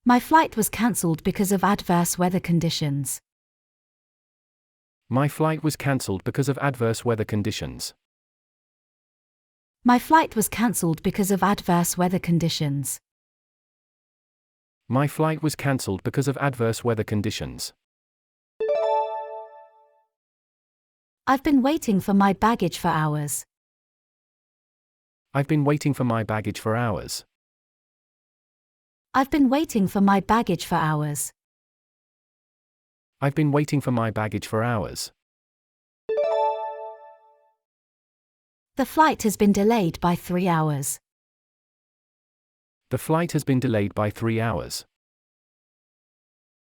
My flight was cancelled because of adverse weather conditions. My flight was cancelled because of adverse weather conditions. My flight was cancelled because of adverse weather conditions. My flight was cancelled because of adverse weather conditions. I've been waiting for my baggage for hours. I've been waiting for my baggage for hours. I've been waiting for my baggage for hours. I've been waiting for my baggage for hours. The flight has been delayed by 3 hours. The flight has been delayed by 3 hours.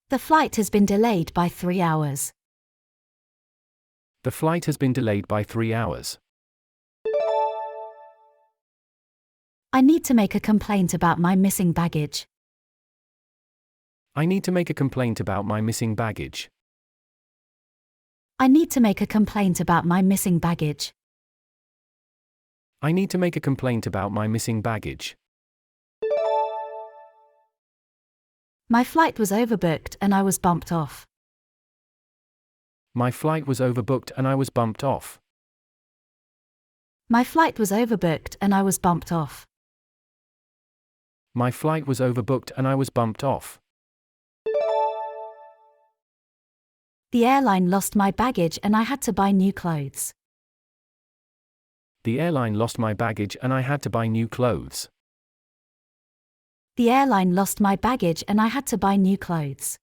The flight has been delayed by 3 hours. The flight has been delayed by 3 hours. I need to make a complaint about my missing baggage. I need to make a complaint about my missing baggage. I need to make a complaint about my missing baggage. I need to make a complaint about my missing baggage. My flight was overbooked and I was bumped off. My flight was overbooked and I was bumped off. My flight was overbooked and I was bumped off. My flight was overbooked and I was bumped off. The airline lost my baggage and I had to buy new clothes. The airline lost my baggage and I had to buy new clothes. The airline lost my baggage and I had to buy new clothes.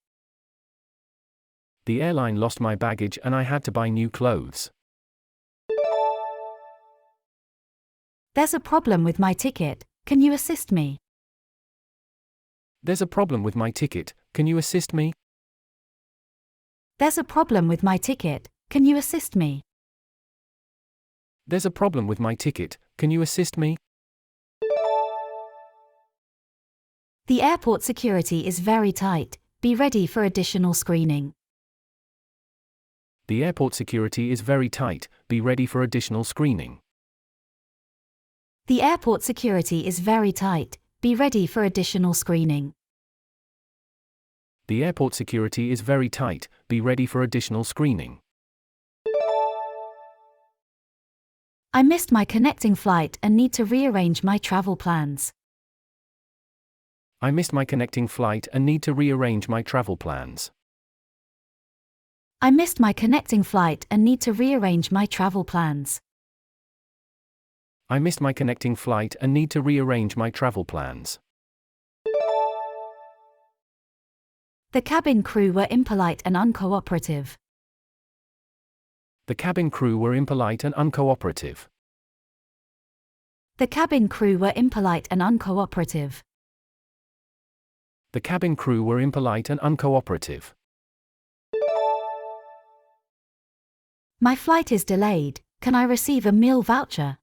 The airline lost my baggage and I had to buy new clothes. There's a problem with my ticket, can you assist me? There's a problem with my ticket, can you assist me? There's a problem with my ticket, can you assist me? There's a problem with my ticket, can you assist me? The airport security is very tight, be ready for additional screening. The airport security is very tight, be ready for additional screening. The airport security is very tight, be ready for additional screening. The airport security is very tight, be ready for additional screening. I missed my connecting flight and need to rearrange my travel plans. I missed my connecting flight and need to rearrange my travel plans. I missed my connecting flight and need to rearrange my travel plans. I missed my connecting flight and need to rearrange my travel plans. The cabin crew were impolite and uncooperative. The cabin crew were impolite and uncooperative. The cabin crew were impolite and uncooperative. The cabin crew were impolite and uncooperative. My flight is delayed, can I receive a meal voucher?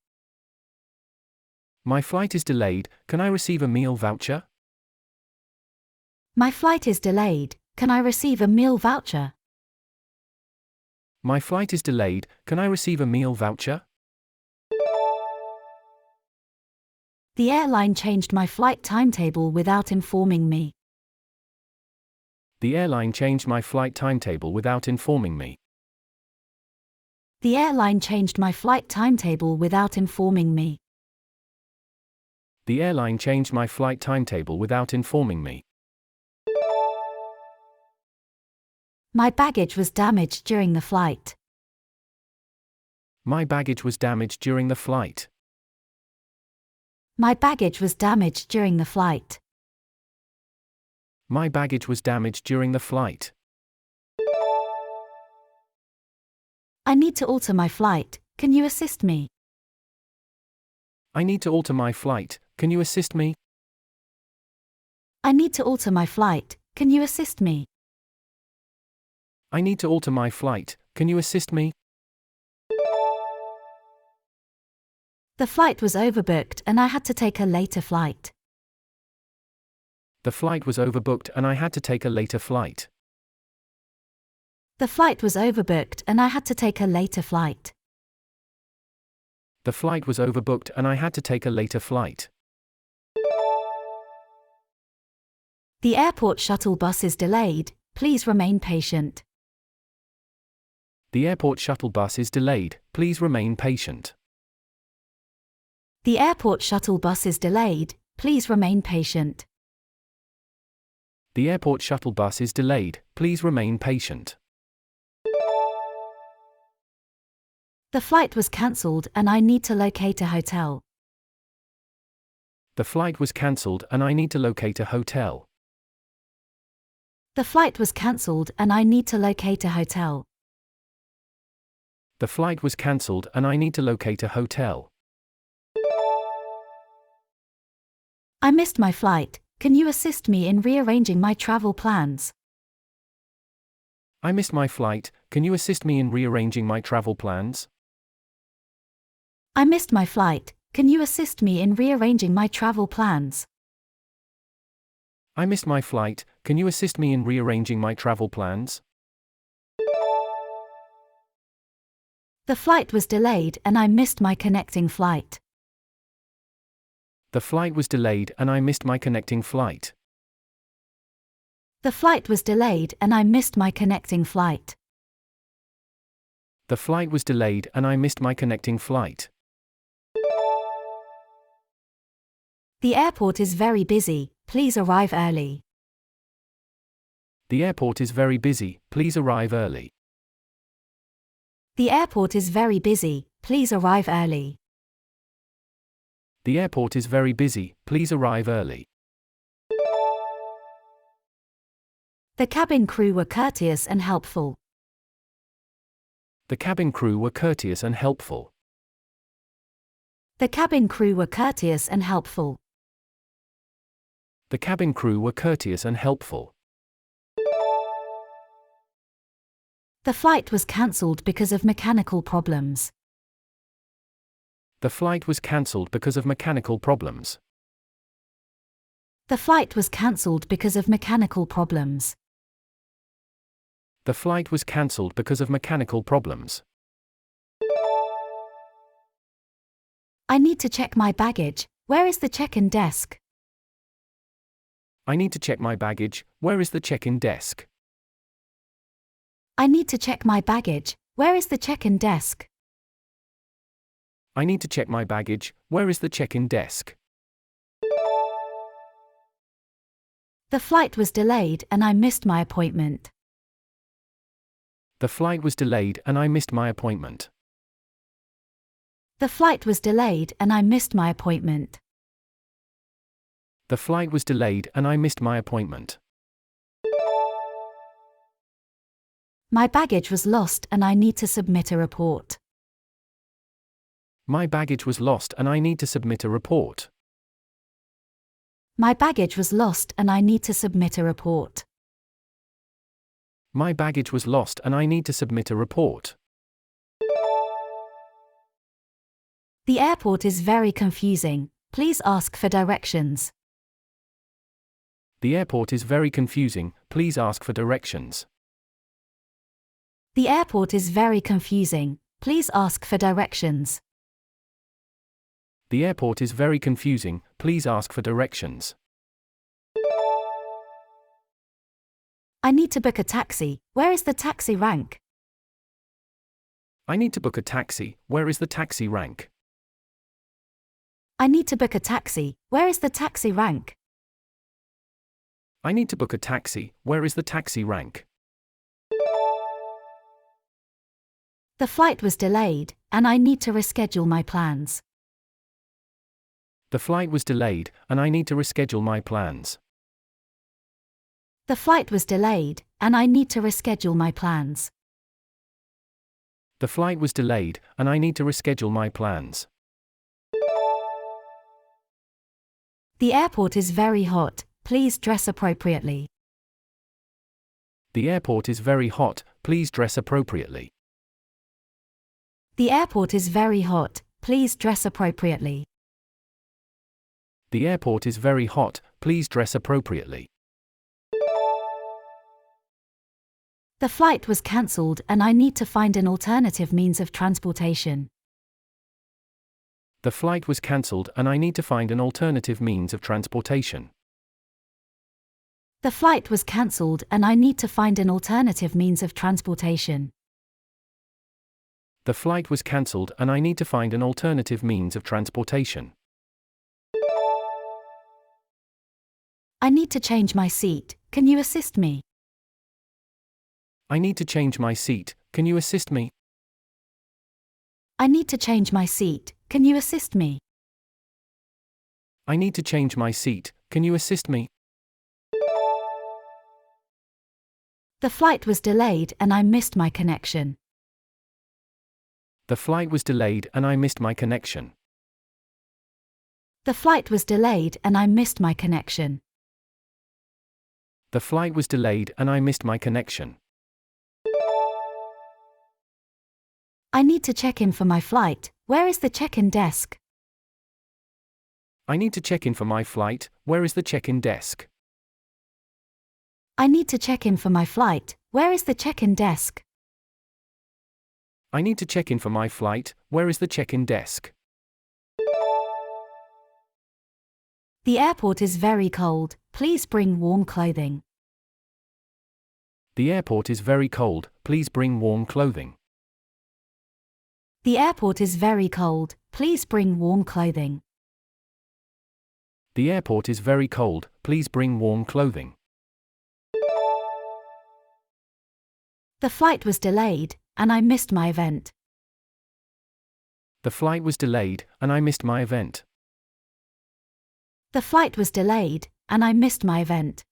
My flight is delayed, can I receive a meal voucher? My flight is delayed, can I receive a meal voucher? My flight is delayed, can I receive a meal voucher? The airline changed my flight timetable without informing me. The airline changed my flight timetable without informing me. The airline changed my flight timetable without informing me. The airline changed my flight timetable without informing me. My baggage was damaged during the flight. My baggage was damaged during the flight. My baggage was damaged during the flight. My baggage was damaged during the flight. I need to alter my flight, can you assist me? I need to alter my flight, can you assist me? I need to alter my flight, can you assist me? I need to alter my flight, can you assist me? The flight was overbooked and I had to take a later flight. The flight was overbooked and I had to take a later flight. The flight was overbooked and I had to take a later flight. The flight was overbooked and I had to take a later flight. The airport shuttle bus is delayed, please remain patient. The airport shuttle bus is delayed, please remain patient. The airport shuttle bus is delayed, please remain patient. The airport shuttle bus is delayed, please remain patient. The flight was cancelled and I need to locate a hotel. The flight was cancelled and I need to locate a hotel. The flight was cancelled and I need to locate a hotel. The flight was cancelled and I need to locate a hotel. I missed my flight, can you assist me in rearranging my travel plans? I missed my flight, can you assist me in rearranging my travel plans? I missed my flight, can you assist me in rearranging my travel plans? I missed my flight, can you assist me in rearranging my travel plans? The flight was delayed and I missed my connecting flight. The flight was delayed and I missed my connecting flight. The flight was delayed and I missed my connecting flight. The flight was delayed and I missed my connecting flight. The airport is very busy, please arrive early. The airport is very busy, please arrive early. The airport is very busy, please arrive early. The airport is very busy, please arrive early. The cabin crew were courteous and helpful. The cabin crew were courteous and helpful. The cabin crew were courteous and helpful. The cabin crew were courteous and helpful. The flight was cancelled because of mechanical problems. The flight was cancelled because of mechanical problems. The flight was cancelled because of mechanical problems. The flight was cancelled because of mechanical problems. I need to check my baggage, where is the check-in desk? I need to check my baggage, where is the check-in desk? I need to check my baggage, where is the check-in desk? I need to check my baggage, where is the check-in desk? The flight was delayed and I missed my appointment. The flight was delayed and I missed my appointment. The flight was delayed and I missed my appointment. The flight was delayed and I missed my appointment. My baggage was lost and I need to submit a report. My baggage was lost and I need to submit a report. My baggage was lost and I need to submit a report. My baggage was lost and I need to submit a report. The airport is very confusing, please ask for directions. The airport is very confusing, please ask for directions. The airport is very confusing, please ask for directions. The airport is very confusing, please ask for directions. I need to book a taxi, where is the taxi rank? I need to book a taxi, where is the taxi rank? I need to book a taxi, where is the taxi rank? I need to book a taxi, where is the taxi rank? The flight was delayed, and I need to reschedule my plans. The flight was delayed, and I need to reschedule my plans. The flight was delayed, and I need to reschedule my plans. The flight was delayed, and I need to reschedule my plans. The airport is very hot, please dress appropriately. The airport is very hot, please dress appropriately. The airport is very hot, please dress appropriately. The airport is very hot, please dress appropriately. The flight was cancelled and I need to find an alternative means of transportation. The flight was cancelled and I need to find an alternative means of transportation. The flight was cancelled and I need to find an alternative means of transportation. The flight was cancelled and I need to find an alternative means of transportation. I need to change my seat, can you assist me? I need to change my seat, can you assist me? I need to change my seat, can you assist me? I need to change my seat, can you assist me? The flight was delayed and I missed my connection. The flight was delayed and I missed my connection. The flight was delayed and I missed my connection. The flight was delayed and I missed my connection. I need to check in for my flight, where is the check-in desk? I need to check in for my flight, where is the check-in desk? I need to check in for my flight, where is the check-in desk? I need to check in for my flight, where is the check-in desk? The airport is very cold, please bring warm clothing. The airport is very cold, please bring warm clothing. The airport is very cold, please bring warm clothing. The airport is very cold, please bring warm clothing. The flight was delayed, and I missed my event. The flight was delayed, and I missed my event. The flight was delayed, and I missed my event.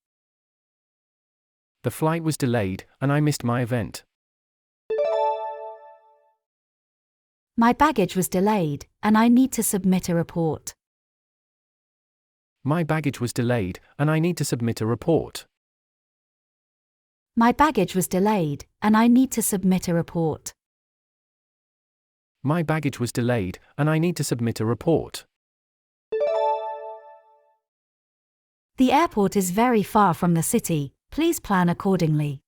The flight was delayed, and I missed my event. My baggage was delayed, and I need to submit a report. My baggage was delayed, and I need to submit a report. My baggage was delayed, and I need to submit a report. My baggage was delayed, and I need to submit a report. The airport is very far from the city, please plan accordingly.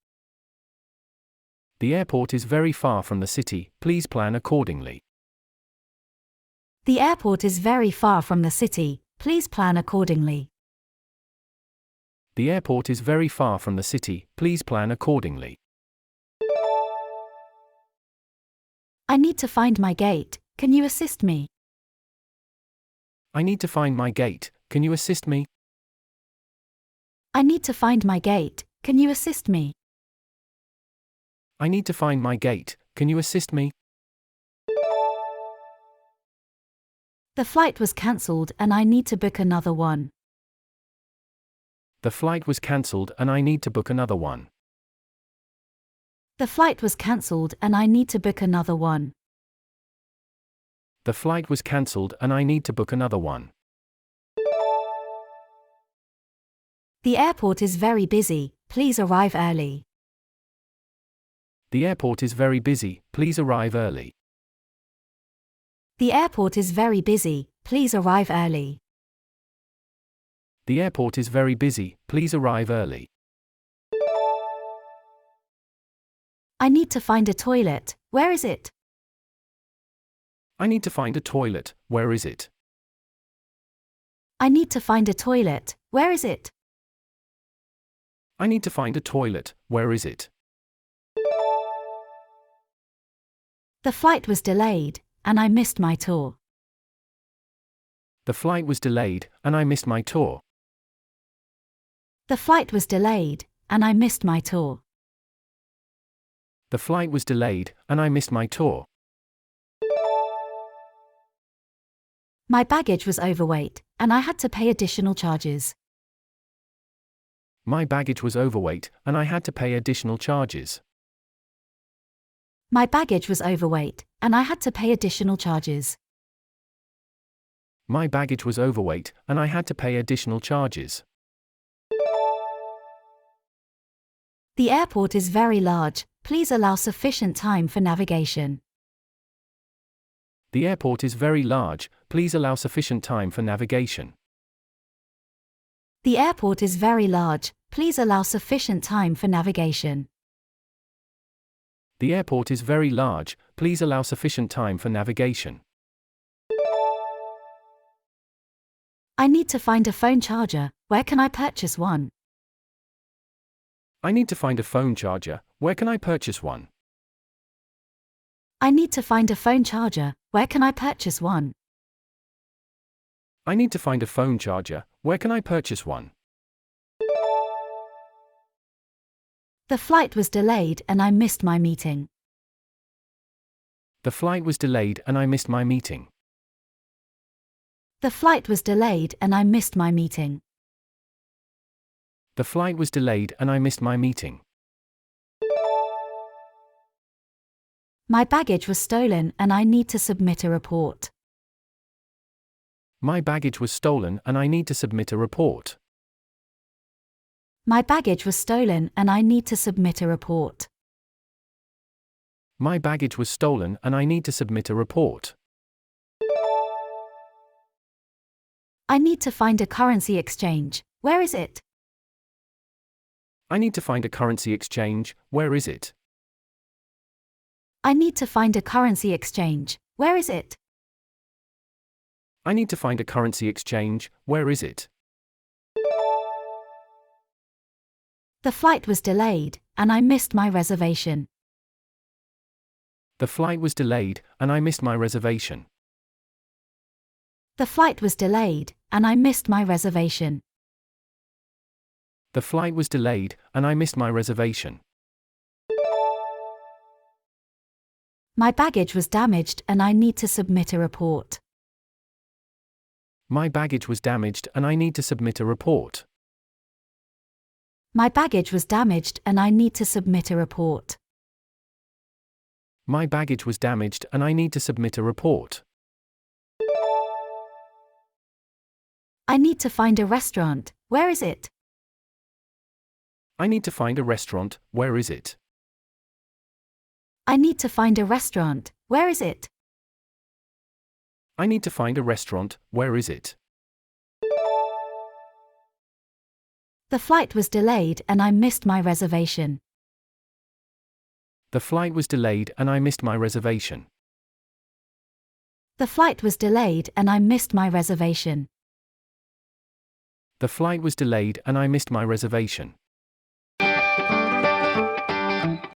The airport is very far from the city, please plan accordingly. The airport is very far from the city, please plan accordingly. The airport is very far from the city, please plan accordingly. I need to find my gate, can you assist me? I need to find my gate, can you assist me? I need to find my gate, can you assist me? I need to find my gate, can you assist me? The flight was cancelled and I need to book another one. The flight was cancelled and I need to book another one. The flight was cancelled and I need to book another one. The flight was cancelled and I need to book another one. The airport is very busy, please arrive early. The airport is very busy, please arrive early. The airport is very busy, please arrive early. The airport is very busy, please arrive early. I need to find a toilet, where is it? I need to find a toilet, where is it? I need to find a toilet, where is it? I need to find a toilet, where is it? The flight was delayed, and I missed my tour. The flight was delayed, and I missed my tour. The flight was delayed, and I missed my tour. The flight was delayed, and I missed my tour. My baggage was overweight, and I had to pay additional charges. My baggage was overweight, and I had to pay additional charges. My baggage was overweight, and I had to pay additional charges. My baggage was overweight, and I had to pay additional charges. The airport is very large, please allow sufficient time for navigation. The airport is very large, please allow sufficient time for navigation. The airport is very large, please allow sufficient time for navigation. The airport is very large, please allow sufficient time for navigation. I need to find a phone charger, where can I purchase one? I need to find a phone charger. Where can I purchase one? I need to find a phone charger. Where can I purchase one? I need to find a phone charger. Where can I purchase one? The flight was delayed and I missed my meeting. The flight was delayed and I missed my meeting. The flight was delayed and I missed my meeting. The flight was delayed and I missed my meeting. My baggage was stolen and I need to submit a report. My baggage was stolen and I need to submit a report. My baggage was stolen and I need to submit a report. My baggage was stolen and I need to submit a report. I need to find a currency exchange. Where is it? I need to find a currency exchange. Where is it? I need to find a currency exchange. Where is it? I need to find a currency exchange. Where is it? The flight was delayed, and I missed my reservation. The flight was delayed, and I missed my reservation. The flight was delayed, and I missed my reservation. The flight was delayed, and I missed my reservation. My baggage was damaged and I need to submit a report. My baggage was damaged and I need to submit a report. My baggage was damaged and I need to submit a report. My baggage was damaged and I need to submit a report. I need to find a restaurant. Where is it? I need to find a restaurant. Where is it? I need to find a restaurant. Where is it? I need to find a restaurant. Where is it? The flight was delayed and I missed my reservation. The flight was delayed and I missed my reservation. The flight was delayed and I missed my reservation. The flight was delayed and I missed my reservation.